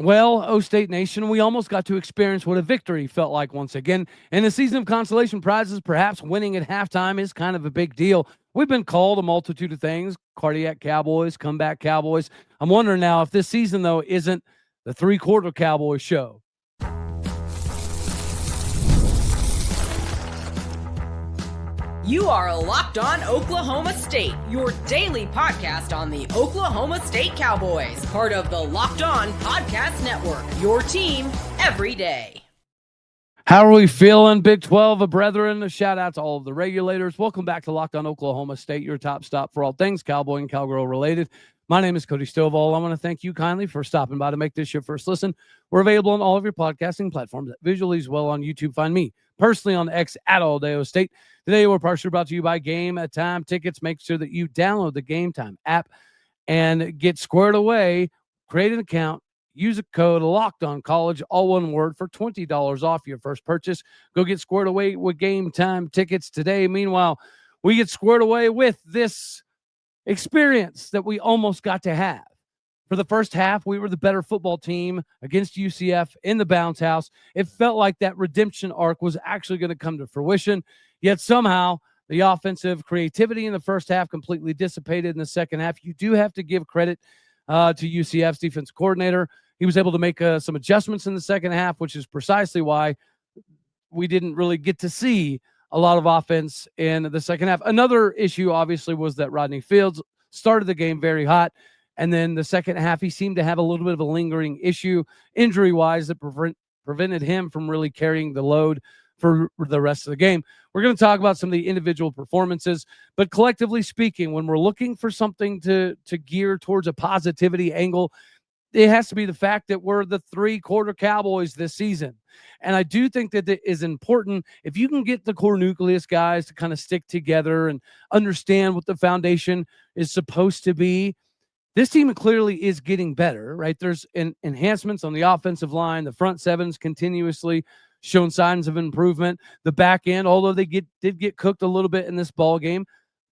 Well, O State Nation, we almost got to experience what a victory felt like once again. In a season of consolation prizes, perhaps winning at halftime is kind of a big deal. We've been called a multitude of things: cardiac Cowboys, comeback Cowboys. I'm wondering now if this season, though, isn't the three-quarter Cowboys show. You are Locked On Oklahoma State, your daily podcast on the Oklahoma State Cowboys, part of the Locked On Podcast Network, your team every day. How are we feeling, Big 12 brethren? A shout out to all of the regulators. Welcome back to Locked On Oklahoma State, your top stop for all things Cowboy and Cowgirl related. My name is Cody Stovall. I want to thank you kindly for stopping by to make this your first listen. We're available on all of your podcasting platforms, visually as well on YouTube. Find me personally on X at All Day O State. Today, we're partially brought to you by Game Time Tickets. Make sure that you download the Game Time app and get squared away. Create an account. Use a code Locked On College, all one word, for $20 off your first purchase. Go get squared away with Game Time Tickets today. Meanwhile, we get squared away with this experience that we almost got to have. For the first half, we were the better football team against UCF in the bounce house. It felt like that redemption arc was actually going to come to fruition, yet somehow the offensive creativity in the first half completely dissipated in the second half. You do have to give credit to UCF's defense coordinator. He was able to make some adjustments in the second half, which is precisely why we didn't really get to see a lot of offense in the second half. Another issue, obviously, was that Rodney Fields started the game very hot, and then the second half, he seemed to have a little bit of a lingering issue injury-wise that prevented him from really carrying the load for the rest of the game. We're going to talk about some of the individual performances, but collectively speaking, when we're looking for something to gear towards a positivity angle, it has to be the fact that we're the three-quarter Cowboys this season. And I do think that it is important if you can get the core nucleus guys to kind of stick together and understand what the foundation is supposed to be. This team clearly is getting better, right? There's enhancements on the offensive line. The front seven's continuously shown signs of improvement. The back end, although they did get cooked a little bit in this ball game,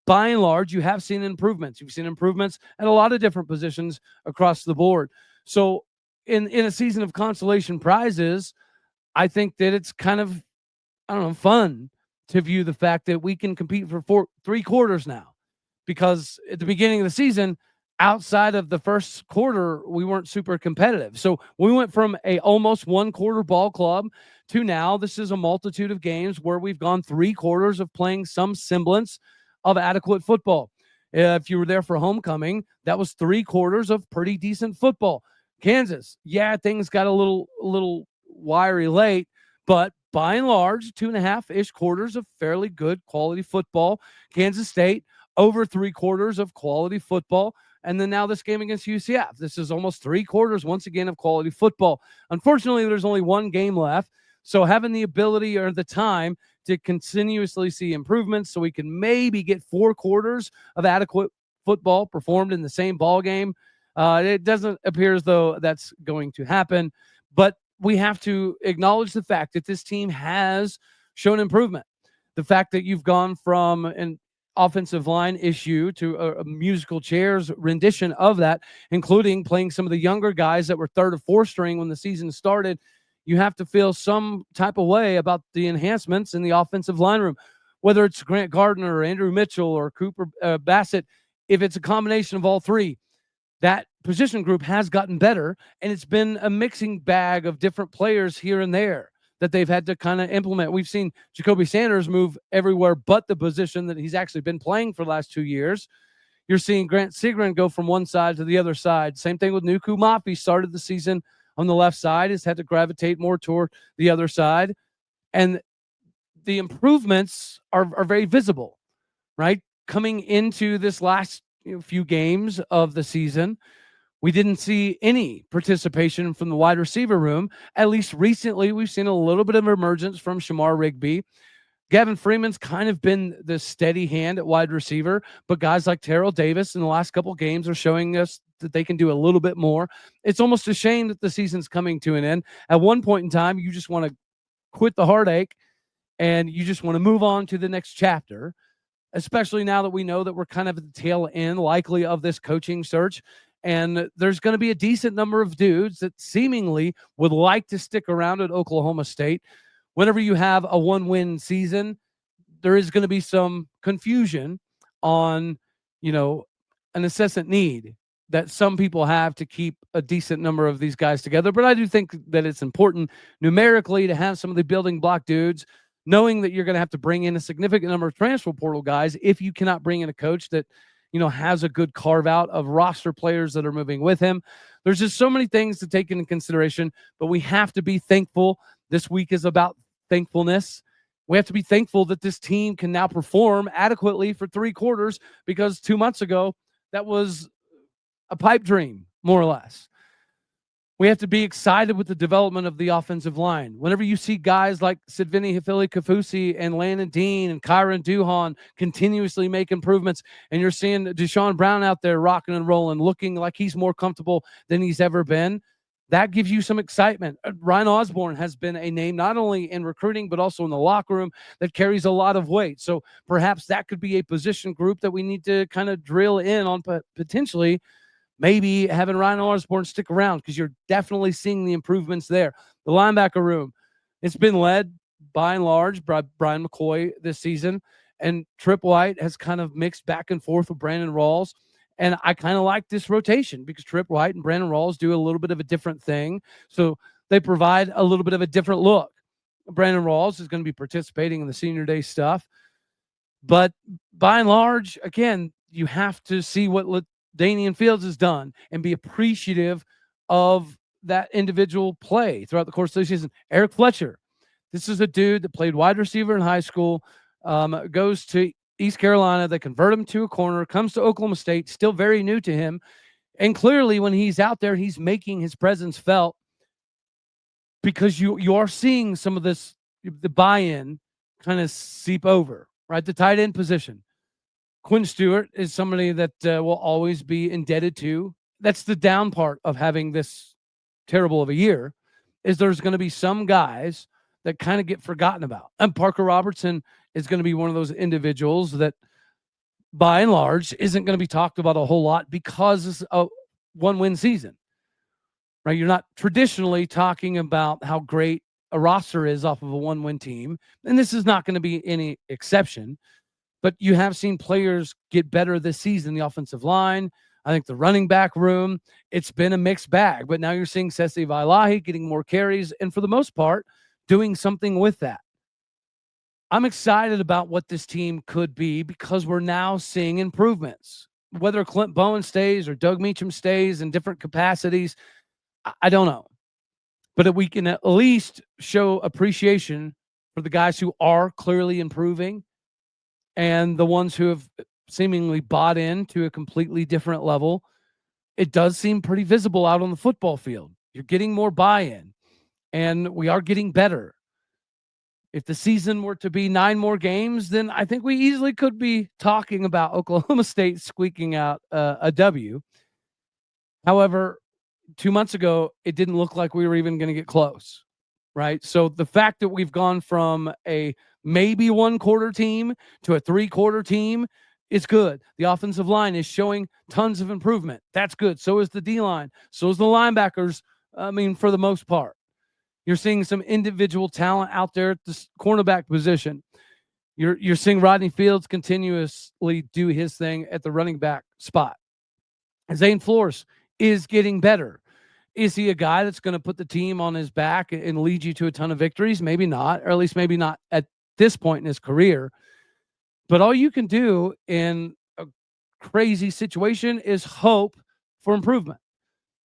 by and large, you have seen improvements. You've seen improvements at a lot of different positions across the board. So in a season of consolation prizes, I think that it's kind of, fun to view the fact that we can compete for three quarters now. Because at the beginning of the season, outside of the first quarter, we weren't super competitive. So we went from a almost one quarter ball club to now this is a multitude of games where we've gone three quarters of playing some semblance of adequate football. If you were there for homecoming, that was three quarters of pretty decent football. Kansas, yeah, things got a little wiry late, but by and large, 2.5-ish quarters of fairly good quality football. Kansas State, over three quarters of quality football. And then now this game against UCF. This is almost three quarters, once again, of quality football. Unfortunately, there's only one game left. So having the ability or the time to continuously see improvements so we can maybe get four quarters of adequate football performed in the same ball game, it doesn't appear as though that's going to happen. But we have to acknowledge the fact that this team has shown improvement. The fact that you've gone from an offensive line issue to a musical chairs rendition of that, including playing some of the younger guys that were third or fourth string when the season started. You have to feel some type of way about the enhancements in the offensive line room, whether it's Grant Gardner or Andrew Mitchell or Cooper Bassett. If it's a combination of all three, that position group has gotten better, and it's been a mixing bag of different players here and there that they've had to kind of implement. We've seen Jacoby Sanders move everywhere but the position that he's actually been playing for the last 2 years. You're seeing Grant Sigren go from one side to the other side. Same thing with Nuku Mafi. Started the season on the left side, has had to gravitate more toward the other side. And the improvements are very visible, right? Coming into this last few games of the season, we didn't see any participation from the wide receiver room. At least recently, we've seen a little bit of emergence from Shamar Rigby. Gavin Freeman's kind of been the steady hand at wide receiver, but guys like Terrell Davis in the last couple games are showing us that they can do a little bit more. It's almost a shame that the season's coming to an end. At one point in time, you just want to quit the heartache and you just want to move on to the next chapter, especially now that we know that we're kind of at the tail end likely of this coaching search. And there's going to be a decent number of dudes that seemingly would like to stick around at Oklahoma State. Whenever you have a 1-win season, there is going to be some confusion on, an incessant need that some people have to keep a decent number of these guys together. But I do think that it's important numerically to have some of the building block dudes, knowing that you're going to have to bring in a significant number of transfer portal guys if you cannot bring in a coach that, has a good carve out of roster players that are moving with him. There's just so many things to take into consideration, but we have to be thankful. This week is about thankfulness. We have to be thankful that this team can now perform adequately for 3 quarters, because 2 months ago, that was a pipe dream, more or less. We have to be excited with the development of the offensive line. Whenever you see guys like Sidvini Hifili-Kafusi and Landon Dean and Kyron Duhon continuously make improvements, and you're seeing Deshaun Brown out there rocking and rolling, looking like he's more comfortable than he's ever been, that gives you some excitement. Ryan Osborne has been a name not only in recruiting but also in the locker room that carries a lot of weight. So perhaps that could be a position group that we need to kind of drill in on, potentially maybe having Ryan Osborne stick around, because you're definitely seeing the improvements there. The linebacker room, it's been led by and large by Brian McCoy this season, and Trip White has kind of mixed back and forth with Brandon Rawls. And I kind of like this rotation because Trip White and Brandon Rawls do a little bit of a different thing. So they provide a little bit of a different look. Brandon Rawls is going to be participating in the senior day stuff. But by and large, again, you have to see what Danian Fields has done and be appreciative of that individual play throughout the course of the season. Eric Fletcher, this is a dude that played wide receiver in high school, goes to East Carolina. They convert him to a corner, comes to Oklahoma State, still very new to him. And clearly when he's out there, he's making his presence felt, because you are seeing some of this, the buy-in kind of seep over, right? The tight end position. Quinn Stewart is somebody that will always be indebted to. That's the down part of having this terrible of a year, is there's going to be some guys that kind of get forgotten about. And Parker Robertson is going to be one of those individuals that, by and large, isn't going to be talked about a whole lot because it's a 1-win season, right? You're not traditionally talking about how great a roster is off of a 1-win team, and this is not going to be any exception. But you have seen players get better this season. The offensive line, I think the running back room, it's been a mixed bag. But now you're seeing Sesi Vailahi getting more carries, and for the most part, doing something with that. I'm excited about what this team could be because we're now seeing improvements. Whether Clint Bowen stays or Doug Meacham stays in different capacities, I don't know. But we can at least show appreciation for the guys who are clearly improving, and the ones who have seemingly bought into a completely different level. It does seem pretty visible out on the football field. You're getting more buy-in, and we are getting better. If the season were to be 9 more games, then I think we easily could be talking about Oklahoma State squeaking out a W. However, 2 months ago, it didn't look like we were even going to get close, right? So the fact that we've gone from a maybe 1-quarter team to a 3-quarter team is good. The offensive line is showing tons of improvement. That's good. So is the D-line. So is the linebackers, for the most part. You're seeing some individual talent out there at the cornerback position. You're seeing Rodney Fields continuously do his thing at the running back spot. Zane Flores is getting better. Is he a guy that's going to put the team on his back and lead you to a ton of victories? Maybe not, or at least maybe not at this point in his career. But all you can do in a crazy situation is hope for improvement.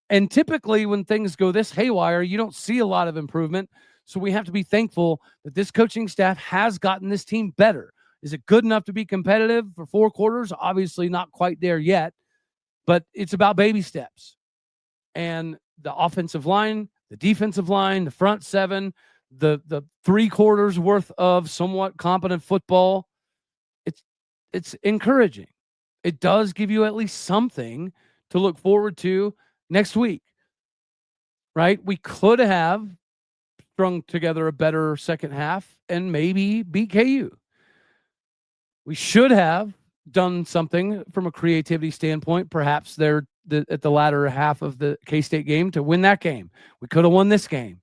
And typically when things go this haywire, you don't see a lot of improvement. So we have to be thankful that this coaching staff has gotten this team better. Is it good enough to be competitive for 4 quarters? Obviously not quite there yet, but it's about baby steps. And the offensive line, the defensive line, the front 7, the 3 quarters worth of somewhat competent football, it's encouraging. It does give you at least something to look forward to next week, right? We could have strung together a better second half and maybe beat KU. We should have done something from a creativity standpoint. Perhaps their at the latter half of the K-State game to win that game. We could have won this game.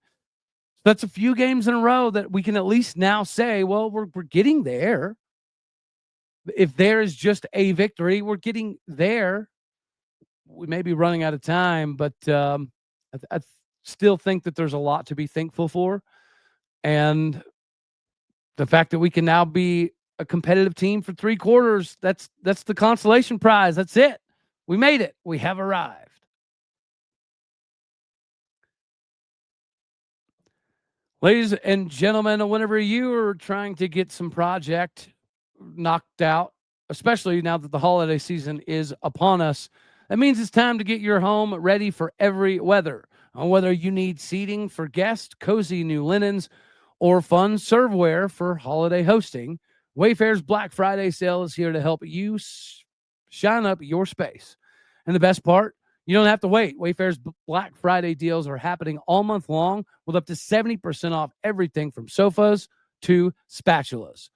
That's a few games in a row that we can at least now say, well, we're getting there. If there is just a victory, we're getting there. We may be running out of time, but I still think that there's a lot to be thankful for. And the fact that we can now be a competitive team for 3 quarters, that's the consolation prize. That's it. We made it. We have arrived. Ladies and gentlemen, whenever you are trying to get some project knocked out, especially now that the holiday season is upon us, that means it's time to get your home ready for every weather. Whether you need seating for guests, cozy new linens, or fun serveware for holiday hosting, Wayfair's Black Friday sale is here to help you shine up your space. And the best part, you don't have to wait. Wayfair's Black Friday deals are happening all month long with up to 70% off everything from sofas to spatulas.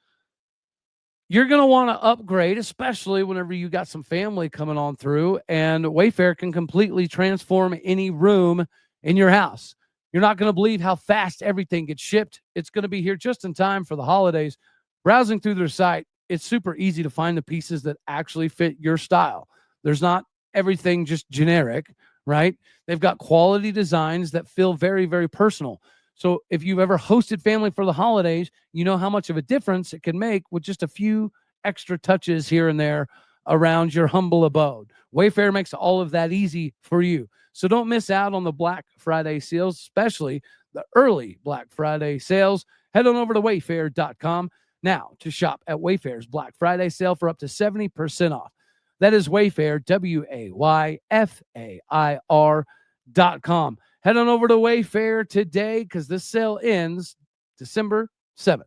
You're going to want to upgrade, especially whenever you got some family coming on through, and Wayfair can completely transform any room in your house. You're not going to believe how fast everything gets shipped. It's going to be here just in time for the holidays. Browsing through their site, it's super easy to find the pieces that actually fit your style. There's not everything just generic, right? They've got quality designs that feel very, very personal. So if you've ever hosted family for the holidays, you know how much of a difference it can make with just a few extra touches here and there around your humble abode. Wayfair makes all of that easy for you. So don't miss out on the Black Friday sales, especially the early Black Friday sales. Head on over to wayfair.com now to shop at Wayfair's Black Friday sale for up to 70% off. That is Wayfair, WAYFAIR.com. Head on over to Wayfair today because this sale ends December 7th.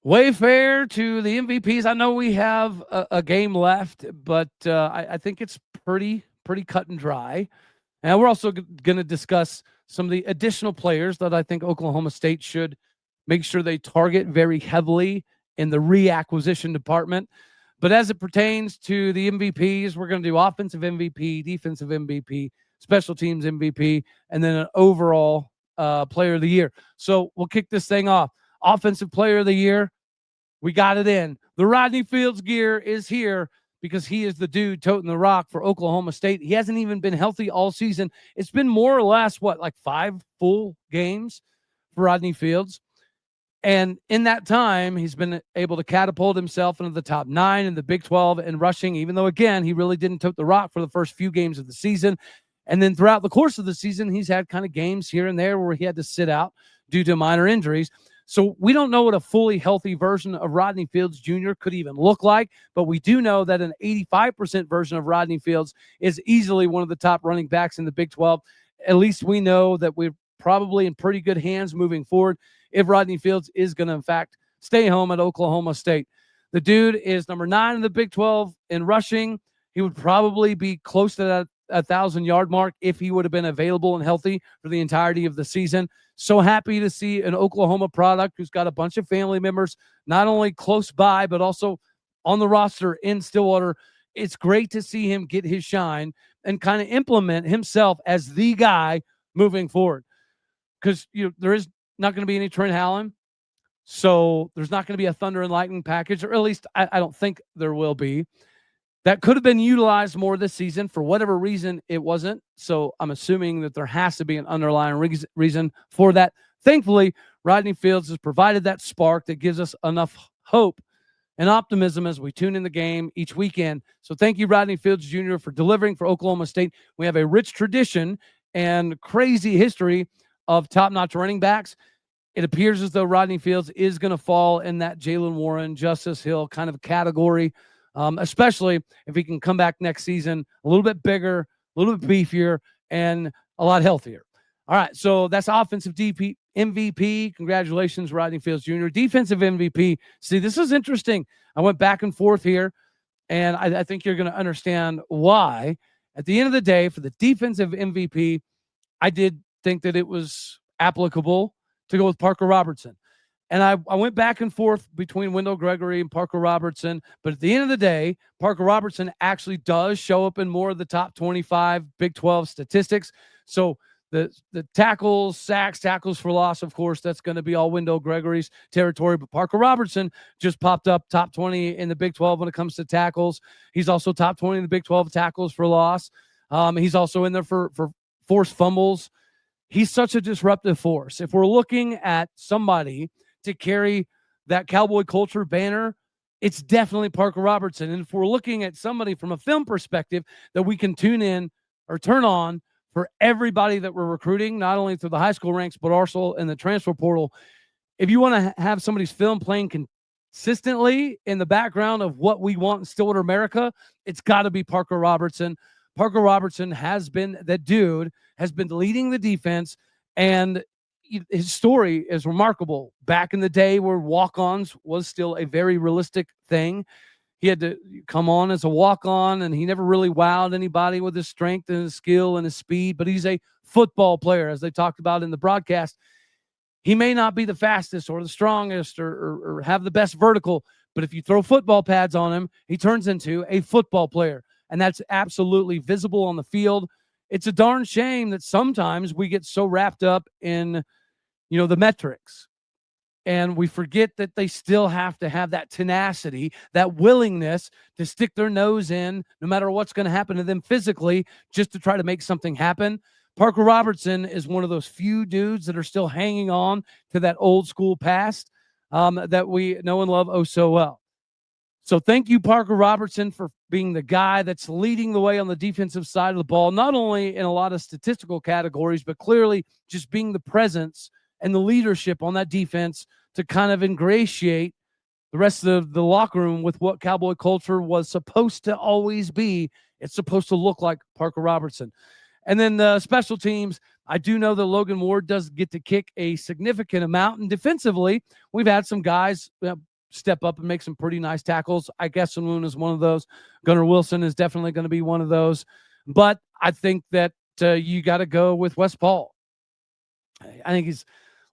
Wayfair to the MVPs. I know we have a game left, but I think it's pretty cut and dry. And we're also going to discuss some of the additional players that I think Oklahoma State should make sure they target very heavily in the reacquisition department. But as it pertains to the MVPs, we're going to do offensive MVP, defensive MVP, special teams MVP, and then an overall player of the year. So we'll kick this thing off. Offensive player of the year, we got it in. The Rodney Fields gear is here because he is the dude toting the rock for Oklahoma State. He hasn't even been healthy all season. It's been more or less, like 5 full games for Rodney Fields. And in that time, he's been able to catapult himself into the top 9 in the Big 12 in rushing, even though, again, he really didn't tote the rock for the first few games of the season. And then throughout the course of the season, he's had kind of games here and there where he had to sit out due to minor injuries. So we don't know what a fully healthy version of Rodney Fields Jr. could even look like, but we do know that an 85% version of Rodney Fields is easily one of the top running backs in the Big 12. At least we know that we're probably in pretty good hands moving forward if Rodney Fields is going to, in fact, stay home at Oklahoma State. The dude is number 9 in the Big 12 in rushing. He would probably be close to that 1,000-yard mark if he would have been available and healthy for the entirety of the season. So happy to see an Oklahoma product who's got a bunch of family members, not only close by, but also on the roster in Stillwater. It's great to see him get his shine and kind of implement himself as the guy moving forward. Because there is not going to be any Trent Hallen. So there's not going to be a Thunder and Lightning package, or at least I don't think there will be. That could have been utilized more this season. For whatever reason, it wasn't. So I'm assuming that there has to be an underlying reason for that. Thankfully, Rodney Fields has provided that spark that gives us enough hope and optimism as we tune in the game each weekend. So thank you, Rodney Fields Jr., for delivering for Oklahoma State. We have a rich tradition and crazy history of top-notch running backs. It appears as though Rodney Fields is going to fall in that Jaylen Warren, Justice Hill kind of category, especially if he can come back next season a little bit bigger, a little bit beefier, and a lot healthier. All right, so that's offensive MVP. Congratulations, Rodney Fields Jr. Defensive MVP. See, this is interesting. I went back and forth here, and I think you're going to understand why. At the end of the day, for the defensive MVP, I did think that it was applicable to go with Parker Robertson. And I went back and forth between Wendell Gregory and Parker Robertson. But at the end of the day, Parker Robertson actually does show up in more of the top 25 Big 12 statistics. So the tackles, sacks, tackles for loss, of course, that's going to be all Wendell Gregory's territory. But Parker Robertson just popped up top 20 in the Big 12 when it comes to tackles. He's also top 20 in the Big 12 tackles for loss. He's also in there for forced fumbles. He's such a disruptive force. If we're looking at somebody to carry that Cowboy culture banner, it's definitely Parker Robertson. And if we're looking at somebody from a film perspective that we can tune in or turn on for everybody that we're recruiting, not only through the high school ranks, but also in the transfer portal, if you want to have somebody's film playing consistently in the background of what we want in Stillwater America, it's got to be Parker Robertson. Parker Robertson has been that dude, has been leading the defense, and his story is remarkable. Back in the day where walk-ons was still a very realistic thing, he had to come on as a walk-on, and he never really wowed anybody with his strength and his skill and his speed, but he's a football player, as they talked about in the broadcast. He may not be the fastest or the strongest or have the best vertical, but if you throw football pads on him, he turns into a football player, and that's absolutely visible on the field. It's a darn shame that sometimes we get so wrapped up in, the metrics, and we forget that they still have to have that tenacity, that willingness to stick their nose in no matter what's going to happen to them physically just to try to make something happen. Parker Robertson is one of those few dudes that are still hanging on to that old school past that we know and love oh so well. So thank you, Parker Robertson, for being the guy that's leading the way on the defensive side of the ball, not only in a lot of statistical categories, but clearly just being the presence and the leadership on that defense to kind of ingratiate the rest of the locker room with what Cowboy culture was supposed to always be. It's supposed to look like Parker Robertson. And then the special teams, I do know that Logan Ward does get to kick a significant amount. And defensively, we've had some guys step up and make some pretty nice tackles. I guess Moon is one of those. Gunnar Wilson is definitely going to be one of those. But I think that you got to go with Wes Paul. I think he's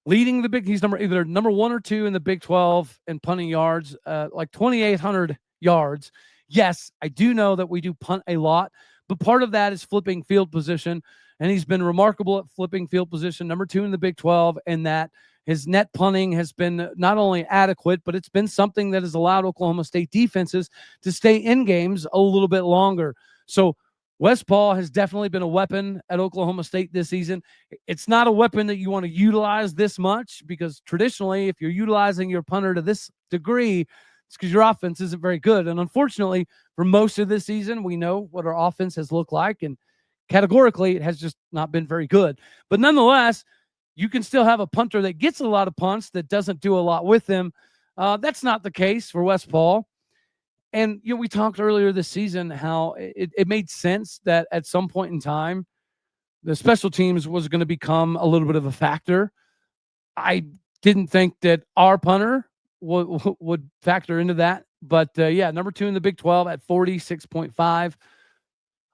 leading the big. He's either number 1 or 2 in the Big 12 in punting yards, like 2,800 yards. Yes, I do know that we do punt a lot, but part of that is flipping field position, and he's been remarkable at flipping field position, number 2 in the Big 12, and that his net punting has been not only adequate, but it's been something that has allowed Oklahoma State defenses to stay in games a little bit longer. So Wes Paul has definitely been a weapon at Oklahoma State this season. It's not a weapon that you want to utilize this much, because traditionally, if you're utilizing your punter to this degree, it's because your offense isn't very good. And unfortunately, for most of this season, we know what our offense has looked like, and categorically, it has just not been very good. But nonetheless, you can still have a punter that gets a lot of punts that doesn't do a lot with them. That's not the case for Wes Paul. And, we talked earlier this season how it made sense that at some point in time, the special teams was going to become a little bit of a factor. I didn't think that our punter would factor into that. But, number 2 in the Big 12 at 46.5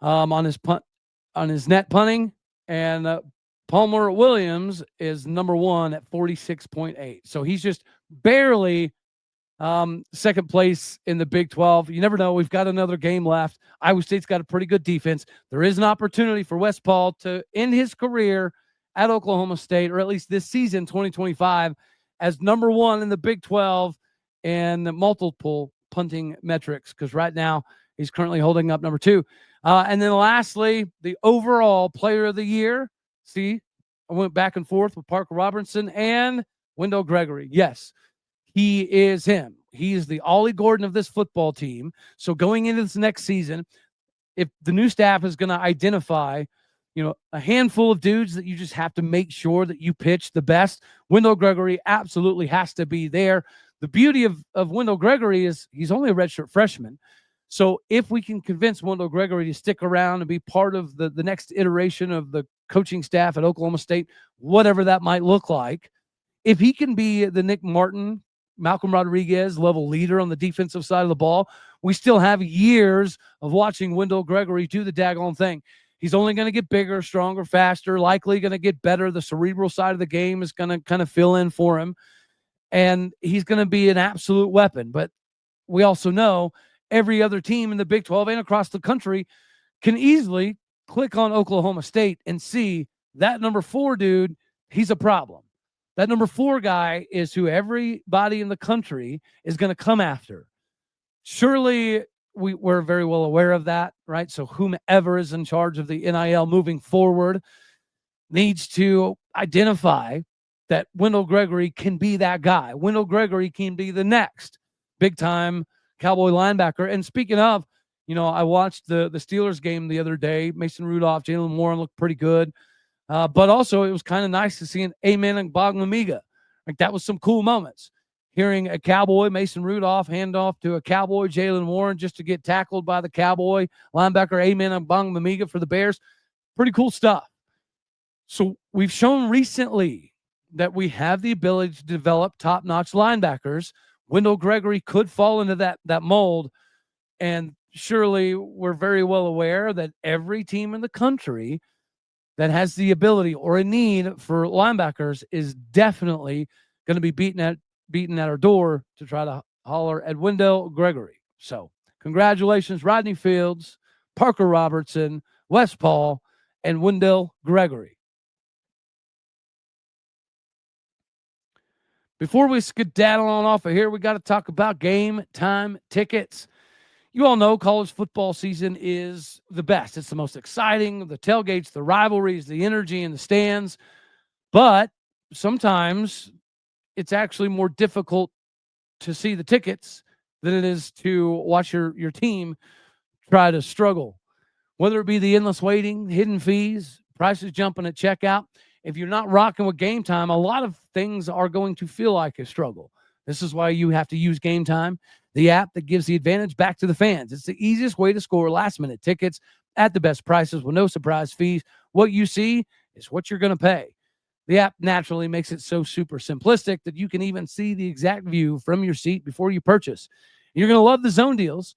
on his net punting. And Palmer Williams is number 1 at 46.8. So he's just barely second place in the Big 12. You never know. We've got another game left. Iowa State's got a pretty good defense. There is an opportunity for Wes Paul to end his career at Oklahoma State, or at least this season, 2025, as number 1 in the Big 12 and multiple punting metrics, because right now he's currently holding up number 2. And then lastly, the overall player of the year. See, I went back and forth with Parker Robertson and Wendell Gregory. Yes, he is him. He is the Ollie Gordon of this football team. So going into this next season, if the new staff is going to identify, a handful of dudes that you just have to make sure that you pitch the best, Wendell Gregory absolutely has to be there. The beauty of Wendell Gregory is he's only a redshirt freshman. So if we can convince Wendell Gregory to stick around and be part of the next iteration of the coaching staff at Oklahoma State, whatever that might look like, if he can be the Nick Martin, Malcolm Rodriguez level leader on the defensive side of the ball, we still have years of watching Wendell Gregory do the daggone thing. He's only going to get bigger, stronger, faster, likely going to get better. The cerebral side of the game is going to kind of fill in for him. and he's going to be an absolute weapon. But we also know every other team in the Big 12 and across the country can easily click on Oklahoma State and see that number 4 dude, he's a problem. That number 4 guy is who everybody in the country is going to come after. Surely we're very well aware of that, right? So whomever is in charge of the NIL moving forward needs to identify that Wendell Gregory can be that guy. Wendell Gregory can be the next big-time Cowboy linebacker. And speaking of, I watched the Steelers game the other day. Mason Rudolph, Jalen Warren looked pretty good. But also it was kind of nice to see an Amen and Bogmamiga. Like, that was some cool moments. Hearing a Cowboy, Mason Rudolph, hand off to a Cowboy, Jalen Warren, just to get tackled by the Cowboy linebacker, Amen and Bogmamiga for the Bears. Pretty cool stuff. So we've shown recently that we have the ability to develop top-notch linebackers. Wendell Gregory could fall into that mold. And surely we're very well aware that every team in the country that has the ability or a need for linebackers is definitely going to be beating at our door to try to holler at Wendell Gregory. So congratulations, Rodney Fields, Parker Robertson, Wes Paul, and Wendell Gregory. Before we skedaddle on off of here, we got to talk about game time tickets. You all know college football season is the best. It's the most exciting. The tailgates, the rivalries, the energy in the stands. But sometimes it's actually more difficult to see the tickets than it is to watch your team try to struggle. Whether it be the endless waiting, hidden fees, prices jumping at checkout. If you're not rocking with Game Time, a lot of things are going to feel like a struggle. This is why you have to use Game Time, the app that gives the advantage back to the fans. It's the easiest way to score last-minute tickets at the best prices with no surprise fees. What you see is what you're going to pay. The app naturally makes it so super simplistic that you can even see the exact view from your seat before you purchase. You're going to love the zone deals.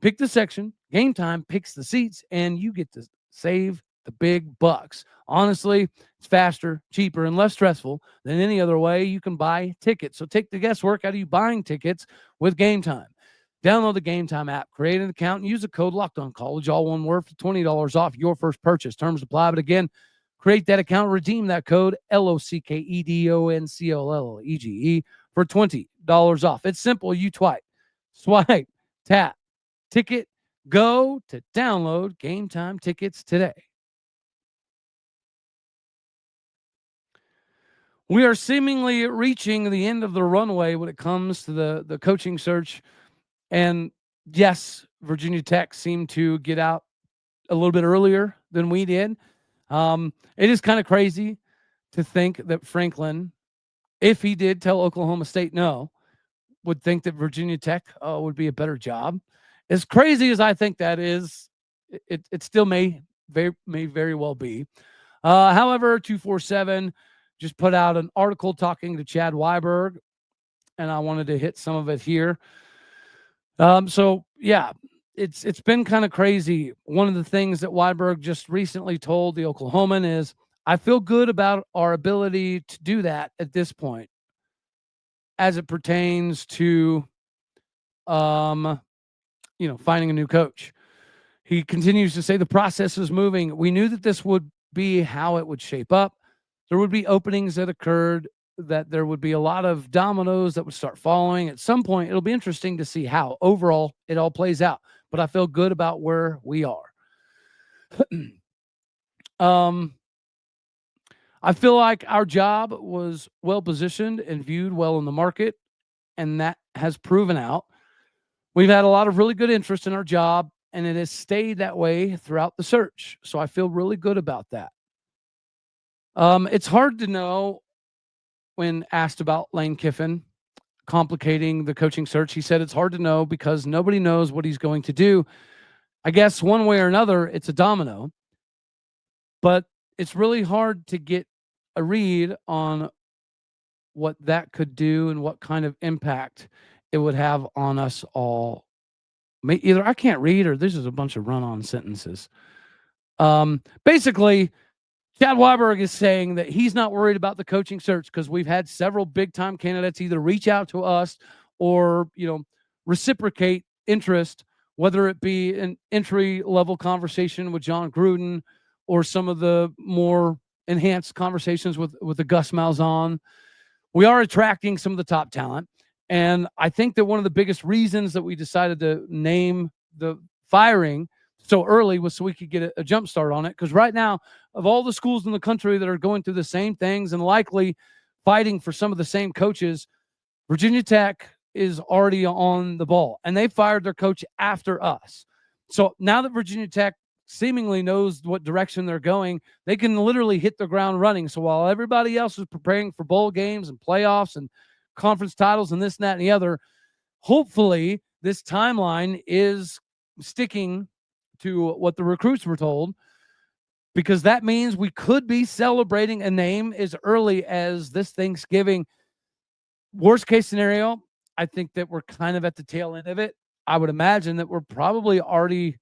Pick the section, Game Time picks the seats, and you get to save the big bucks. Honestly, it's faster, cheaper, and less stressful than any other way you can buy tickets. So take the guesswork out of you buying tickets with Game Time. Download the Game Time app, create an account, and use the code LOCKEDONCollege, all one word, for $20 off your first purchase. Terms apply, but again, create that account, redeem that code, LOCKEDONCOLLEGE, for $20 off. It's simple. You swipe, tap, ticket, go to download Game Time tickets today. We are seemingly reaching the end of the runway when it comes to the coaching search. And yes, Virginia Tech seemed to get out a little bit earlier than we did. It is kind of crazy to think that Franklin, if he did tell Oklahoma State no, would think that Virginia Tech would be a better job. As crazy as I think that is, it still may very well be. However, 247 just put out an article talking to Chad Weiberg, and I wanted to hit some of it here. So yeah, it's been kind of crazy. One of the things that Weiberg just recently told the Oklahoman is, I feel good about our ability to do that at this point as it pertains to finding a new coach. He continues to say the process is moving. We knew that this would be how it would shape up. There would be openings that occurred, that there would be a lot of dominoes that would start falling. At some point, it'll be interesting to see how overall it all plays out. But I feel good about where we are. I feel like our job was well positioned and viewed well in the market, and that has proven out. We've had a lot of really good interest in our job, and it has stayed that way throughout the search. So I feel really good about that. It's hard to know when asked about Lane Kiffin complicating the coaching search. He said it's hard to know because nobody knows what he's going to do. I guess one way or another, it's a domino. But it's really hard to get a read on what that could do and what kind of impact it would have on us all. Either I can't read or this is a bunch of run-on sentences. Basically, Chad Weiberg is saying that he's not worried about the coaching search because we've had several big-time candidates either reach out to us or, reciprocate interest, whether it be an entry-level conversation with John Gruden or some of the more enhanced conversations with the Gus Malzahn. We are attracting some of the top talent, and I think that one of the biggest reasons that we decided to name the firing so early was so we could get a jump start on it. Because right now, of all the schools in the country that are going through the same things and likely fighting for some of the same coaches, Virginia Tech is already on the ball, and they fired their coach after us. So now that Virginia Tech seemingly knows what direction they're going, they can literally hit the ground running. So while everybody else is preparing for bowl games and playoffs and conference titles and this, and that, and the other, hopefully this timeline is sticking to what the recruits were told, because that means we could be celebrating a name as early as this Thanksgiving. Worst case scenario, I think that we're kind of at the tail end of it. I would imagine that we're probably already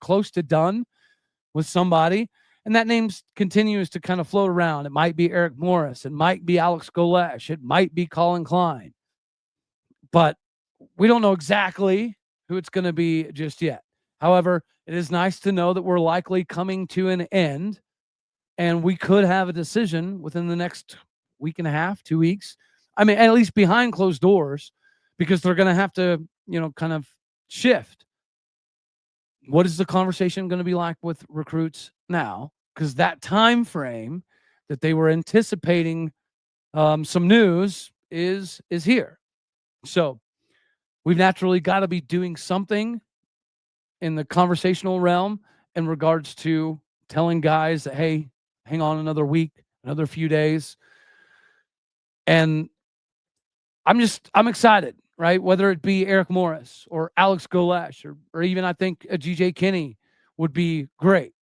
close to done with somebody, and that name continues to kind of float around. It might be Eric Morris. It might be Alex Golesh. It might be Colin Klein. But we don't know exactly who it's going to be just yet. However, it is nice to know that we're likely coming to an end, and we could have a decision within the next week and a half, 2 weeks. I mean, at least behind closed doors, because they're going to have to, kind of shift. What is the conversation going to be like with recruits now? Because that time frame that they were anticipating some news is here. So we've naturally got to be doing something in the conversational realm in regards to telling guys that, hey, hang on another week, another few days. And I'm excited, right? Whether it be Eric Morris or Alex Golesh or even I think a GJ Kinney would be great.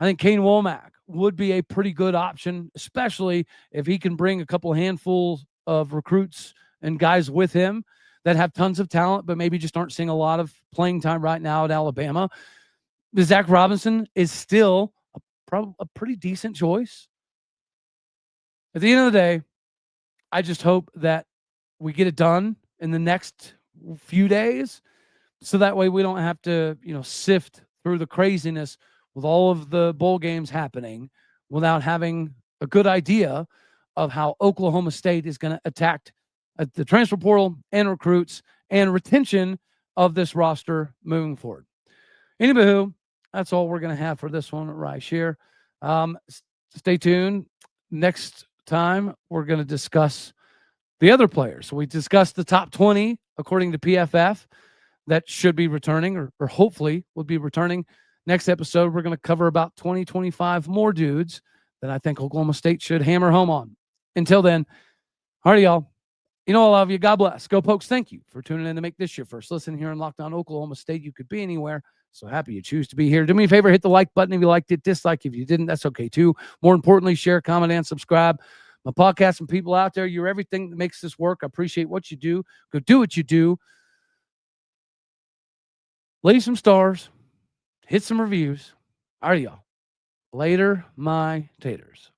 I think Kane Womack would be a pretty good option, especially if he can bring a couple handfuls of recruits and guys with him that have tons of talent, but maybe just aren't seeing a lot of playing time right now at Alabama. Zach Robinson is still a pretty decent choice. At the end of the day, I just hope that we get it done in the next few days, so that way we don't have to, sift through the craziness with all of the bowl games happening without having a good idea of how Oklahoma State is going to attack the transfer portal and recruits and retention of this roster moving forward. Anywho, that's all we're going to have for this one right here. Stay tuned. Next time, we're going to discuss the other players. So we discussed the top 20, according to PFF, that should be returning or hopefully will be returning. Next episode, we're going to cover about 20, 25 more dudes that I think Oklahoma State should hammer home on. Until then, all right, y'all. I love you. God bless. Go Pokes. Thank you for tuning in to make this your first listen here in Locked On Oklahoma State. You could be anywhere. So happy you choose to be here. Do me a favor, hit the like button if you liked it, dislike if you didn't. That's okay too. More importantly, share, comment, and subscribe. My podcast and people out there, you're everything that makes this work. I appreciate what you do. Go do what you do. Leave some stars. Hit some reviews. All right, y'all. Later, my taters.